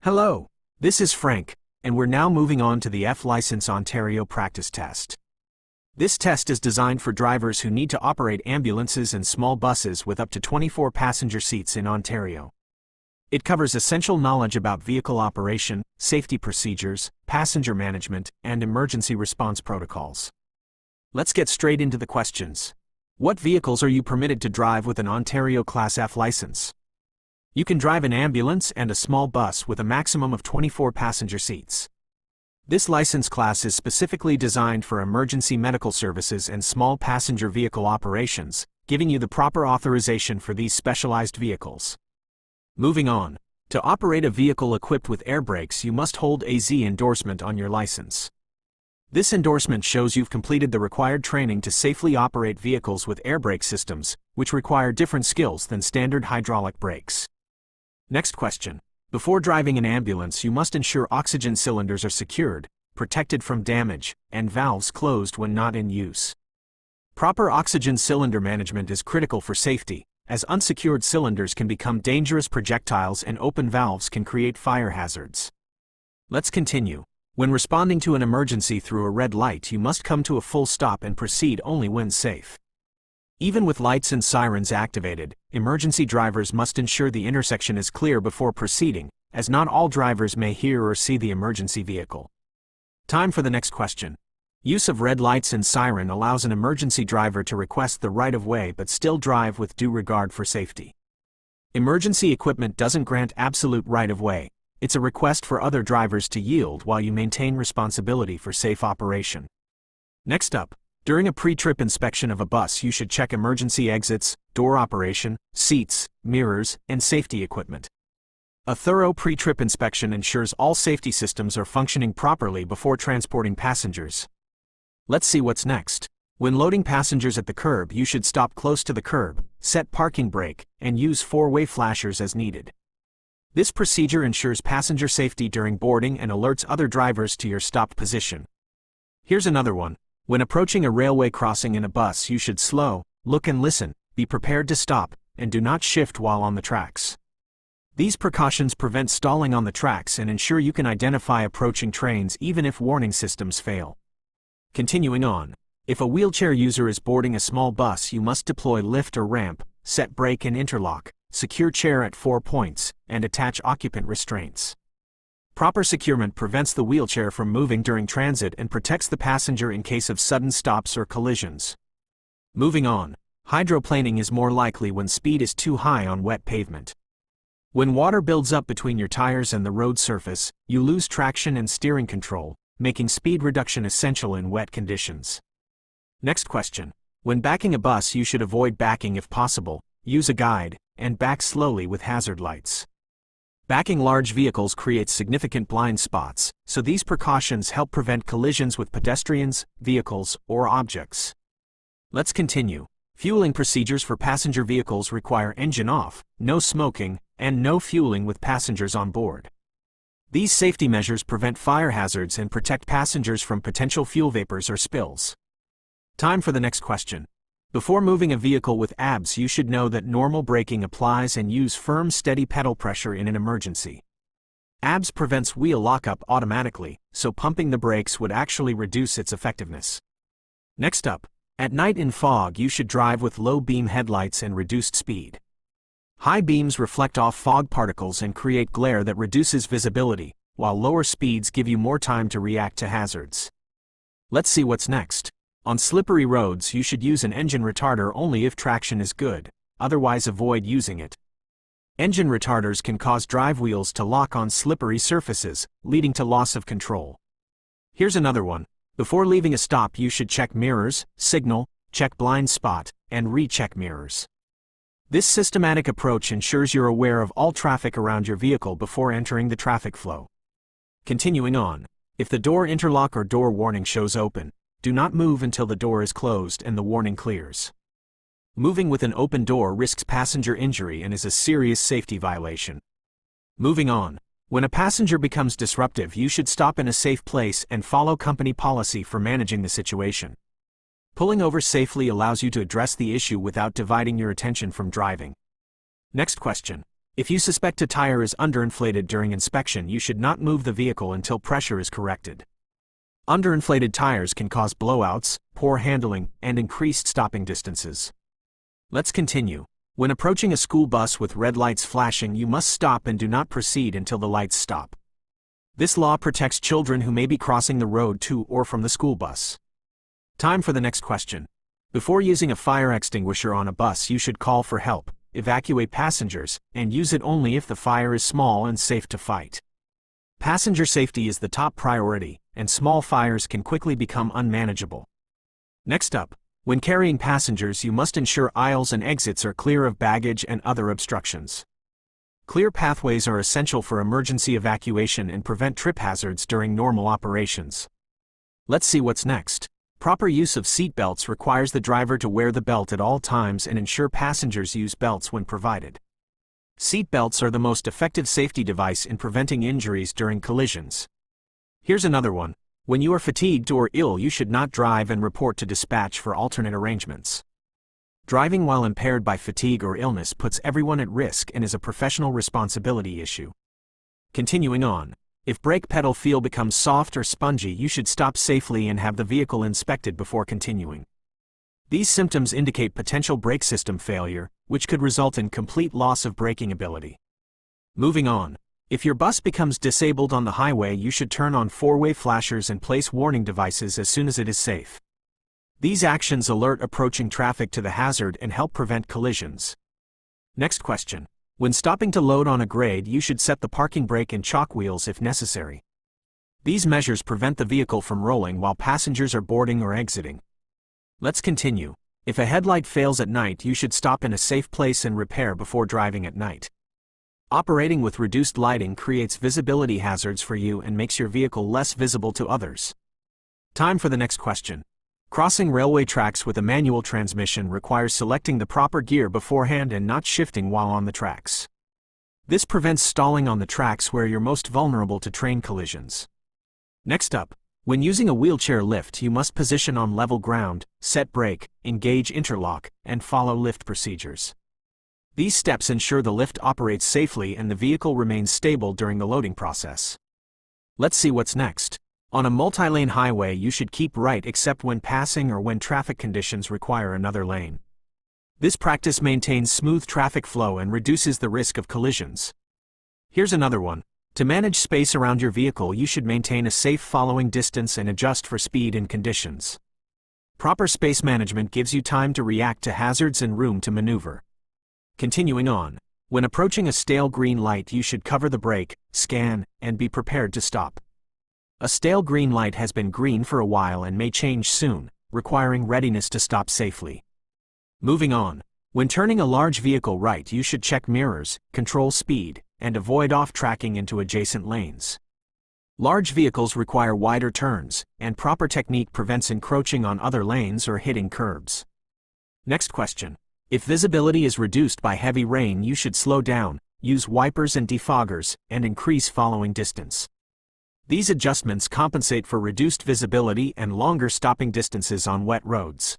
Hello, this is Frank, and we're now moving on to the F-License Ontario practice test. This test is designed for drivers who need to operate ambulances and small buses with up to 24 passenger seats in Ontario. It covers essential knowledge about vehicle operation, safety procedures, passenger management, and emergency response protocols. Let's get straight into the questions. What vehicles are you permitted to drive with an Ontario Class F license? You can drive an ambulance and a small bus with a maximum of 24 passenger seats. This license class is specifically designed for emergency medical services and small passenger vehicle operations, giving you the proper authorization for these specialized vehicles. Moving on. To operate a vehicle equipped with air brakes, you must hold a Z endorsement on your license. This endorsement shows you've completed the required training to safely operate vehicles with air brake systems, which require different skills than standard hydraulic brakes. Next question. Before driving an ambulance, you must ensure oxygen cylinders are secured, protected from damage, and valves closed when not in use. Proper oxygen cylinder management is critical for safety, as unsecured cylinders can become dangerous projectiles and open valves can create fire hazards. Let's continue. When responding to an emergency through a red light, you must come to a full stop and proceed only when safe. Even with lights and sirens activated, emergency drivers must ensure the intersection is clear before proceeding, as not all drivers may hear or see the emergency vehicle. Time for the next question. Use of red lights and siren allows an emergency driver to request the right-of-way but still drive with due regard for safety. Emergency equipment doesn't grant absolute right-of-way. It's a request for other drivers to yield while you maintain responsibility for safe operation. Next up. During a pre-trip inspection of a bus, you should check emergency exits, door operation, seats, mirrors, and safety equipment. A thorough pre-trip inspection ensures all safety systems are functioning properly before transporting passengers. Let's see what's next. When loading passengers at the curb, you should stop close to the curb, set parking brake, and use four-way flashers as needed. This procedure ensures passenger safety during boarding and alerts other drivers to your stopped position. Here's another one. When approaching a railway crossing in a bus, you should slow, look and listen, be prepared to stop, and do not shift while on the tracks. These precautions prevent stalling on the tracks and ensure you can identify approaching trains even if warning systems fail. Continuing on. If a wheelchair user is boarding a small bus, you must deploy lift or ramp, set brake and interlock, secure chair at 4 points, and attach occupant restraints. Proper securement prevents the wheelchair from moving during transit and protects the passenger in case of sudden stops or collisions. Moving on. Hydroplaning is more likely when speed is too high on wet pavement. When water builds up between your tires and the road surface, you lose traction and steering control, making speed reduction essential in wet conditions. Next question. When backing a bus, you should avoid backing if possible, use a guide, and back slowly with hazard lights. Backing large vehicles creates significant blind spots, so these precautions help prevent collisions with pedestrians, vehicles, or objects. Let's continue. Fueling procedures for passenger vehicles require engine off, no smoking, and no fueling with passengers on board. These safety measures prevent fire hazards and protect passengers from potential fuel vapors or spills. Time for the next question. Before moving a vehicle with ABS, you should know that normal braking applies and use firm, steady pedal pressure in an emergency. ABS prevents wheel lockup automatically, so pumping the brakes would actually reduce its effectiveness. Next up, at night in fog, you should drive with low beam headlights and reduced speed. High beams reflect off fog particles and create glare that reduces visibility, while lower speeds give you more time to react to hazards. Let's see what's next. On slippery roads, you should use an engine retarder only if traction is good, otherwise avoid using it. Engine retarders can cause drive wheels to lock on slippery surfaces, leading to loss of control. Here's another one. Before leaving a stop, you should check mirrors, signal, check blind spot, and recheck mirrors. This systematic approach ensures you're aware of all traffic around your vehicle before entering the traffic flow. Continuing on. If the door interlock or door warning shows open, do not move until the door is closed and the warning clears. Moving with an open door risks passenger injury and is a serious safety violation. Moving on. When a passenger becomes disruptive, you should stop in a safe place and follow company policy for managing the situation. Pulling over safely allows you to address the issue without dividing your attention from driving. Next question. If you suspect a tire is underinflated during inspection, you should not move the vehicle until pressure is corrected. Underinflated tires can cause blowouts, poor handling, and increased stopping distances. Let's continue. When approaching a school bus with red lights flashing, you must stop and do not proceed until the lights stop. This law protects children who may be crossing the road to or from the school bus. Time for the next question. Before using a fire extinguisher on a bus, you should call for help, evacuate passengers, and use it only if the fire is small and safe to fight. Passenger safety is the top priority, and small fires can quickly become unmanageable. Next up, when carrying passengers, you must ensure aisles and exits are clear of baggage and other obstructions. Clear pathways are essential for emergency evacuation and prevent trip hazards during normal operations. Let's see what's next. Proper use of seat belts requires the driver to wear the belt at all times and ensure passengers use belts when provided. Seat belts are the most effective safety device in preventing injuries during collisions. Here's another one. When you are fatigued or ill, you should not drive and report to dispatch for alternate arrangements. Driving while impaired by fatigue or illness puts everyone at risk and is a professional responsibility issue. Continuing on. If brake pedal feel becomes soft or spongy, you should stop safely and have the vehicle inspected before continuing. These symptoms indicate potential brake system failure, which could result in complete loss of braking ability. Moving on. If your bus becomes disabled on the highway, you should turn on four-way flashers and place warning devices as soon as it is safe. These actions alert approaching traffic to the hazard and help prevent collisions. Next question. When stopping to load on a grade, you should set the parking brake and chalk wheels if necessary. These measures prevent the vehicle from rolling while passengers are boarding or exiting. Let's continue. If a headlight fails at night, you should stop in a safe place and repair before driving at night. Operating with reduced lighting creates visibility hazards for you and makes your vehicle less visible to others. Time for the next question. Crossing railway tracks with a manual transmission requires selecting the proper gear beforehand and not shifting while on the tracks. This prevents stalling on the tracks where you're most vulnerable to train collisions. Next up, when using a wheelchair lift, you must position on level ground, set brake, engage interlock, and follow lift procedures. These steps ensure the lift operates safely and the vehicle remains stable during the loading process. Let's see what's next. On a multi-lane highway, you should keep right except when passing or when traffic conditions require another lane. This practice maintains smooth traffic flow and reduces the risk of collisions. Here's another one. To manage space around your vehicle, you should maintain a safe following distance and adjust for speed and conditions. Proper space management gives you time to react to hazards and room to maneuver. Continuing on. When approaching a stale green light, you should cover the brake, scan, and be prepared to stop. A stale green light has been green for a while and may change soon, requiring readiness to stop safely. Moving on. When turning a large vehicle right, you should check mirrors, control speed, and avoid off-tracking into adjacent lanes. Large vehicles require wider turns, and proper technique prevents encroaching on other lanes or hitting curbs. Next question. If visibility is reduced by heavy rain, you should slow down, use wipers and defoggers, and increase following distance. These adjustments compensate for reduced visibility and longer stopping distances on wet roads.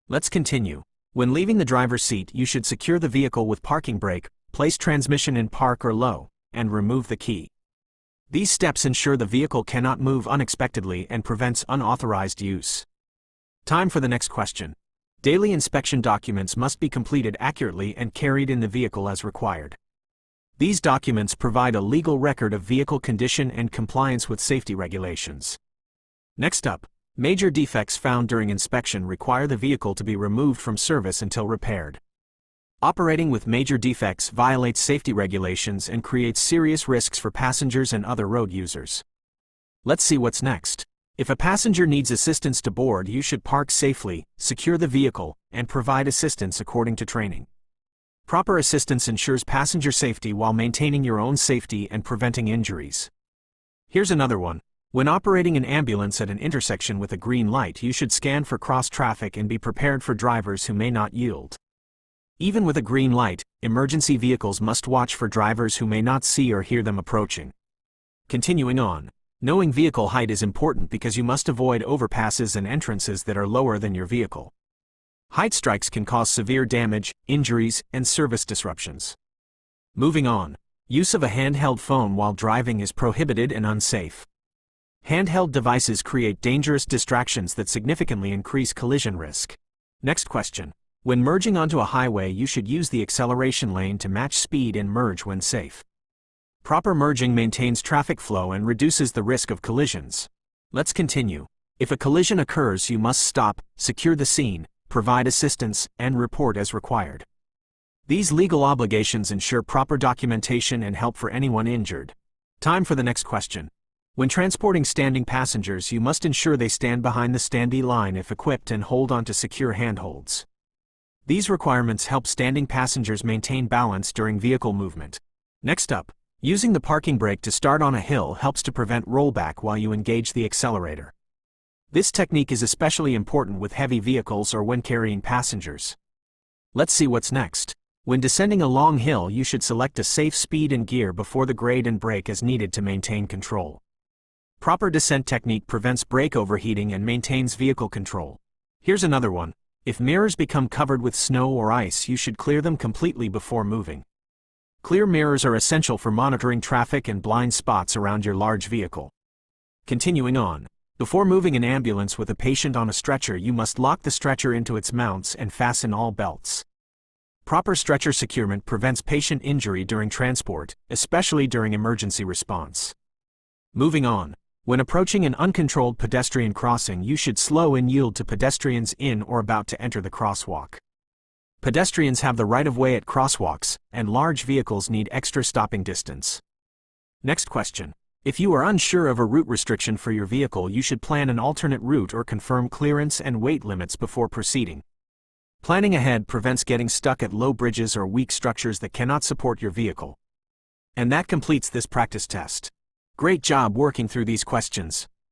Let's continue. When leaving the driver's seat, you should secure the vehicle with parking brake, place transmission in park or low, and remove the key. These steps ensure the vehicle cannot move unexpectedly and prevents unauthorized use. Time for the next question. Daily inspection documents must be completed accurately and carried in the vehicle as required. These documents provide a legal record of vehicle condition and compliance with safety regulations. Next up, major defects found during inspection require the vehicle to be removed from service until repaired. Operating with major defects violates safety regulations and creates serious risks for passengers and other road users. Let's see what's next. If a passenger needs assistance to board, you should park safely, secure the vehicle, and provide assistance according to training. Proper assistance ensures passenger safety while maintaining your own safety and preventing injuries. Here's another one. When operating an ambulance at an intersection with a green light, you should scan for cross traffic and be prepared for drivers who may not yield. Even with a green light, emergency vehicles must watch for drivers who may not see or hear them approaching. Continuing on. Knowing vehicle height is important because you must avoid overpasses and entrances that are lower than your vehicle. Height strikes can cause severe damage, injuries, and service disruptions. Moving on. Use of a handheld phone while driving is prohibited and unsafe. Handheld devices create dangerous distractions that significantly increase collision risk. Next question. When merging onto a highway, you should use the acceleration lane to match speed and merge when safe. Proper merging maintains traffic flow and reduces the risk of collisions. Let's continue. If a collision occurs, you must stop, secure the scene, provide assistance, and report as required. These legal obligations ensure proper documentation and help for anyone injured. Time for the next question. When transporting standing passengers, you must ensure they stand behind the standee line if equipped and hold on to secure handholds. These requirements help standing passengers maintain balance during vehicle movement. Next up, using the parking brake to start on a hill helps to prevent rollback while you engage the accelerator. This technique is especially important with heavy vehicles or when carrying passengers. Let's see what's next. When descending a long hill, you should select a safe speed and gear before the grade and brake as needed to maintain control. Proper descent technique prevents brake overheating and maintains vehicle control. Here's another one. If mirrors become covered with snow or ice, you should clear them completely before moving. Clear mirrors are essential for monitoring traffic and blind spots around your large vehicle. Continuing on. Before moving an ambulance with a patient on a stretcher, you must lock the stretcher into its mounts and fasten all belts. Proper stretcher securement prevents patient injury during transport, especially during emergency response. Moving on. When approaching an uncontrolled pedestrian crossing, you should slow and yield to pedestrians in or about to enter the crosswalk. Pedestrians have the right of way at crosswalks, and large vehicles need extra stopping distance. Next question. If you are unsure of a route restriction for your vehicle, you should plan an alternate route or confirm clearance and weight limits before proceeding. Planning ahead prevents getting stuck at low bridges or weak structures that cannot support your vehicle. And that completes this practice test. Great job working through these questions.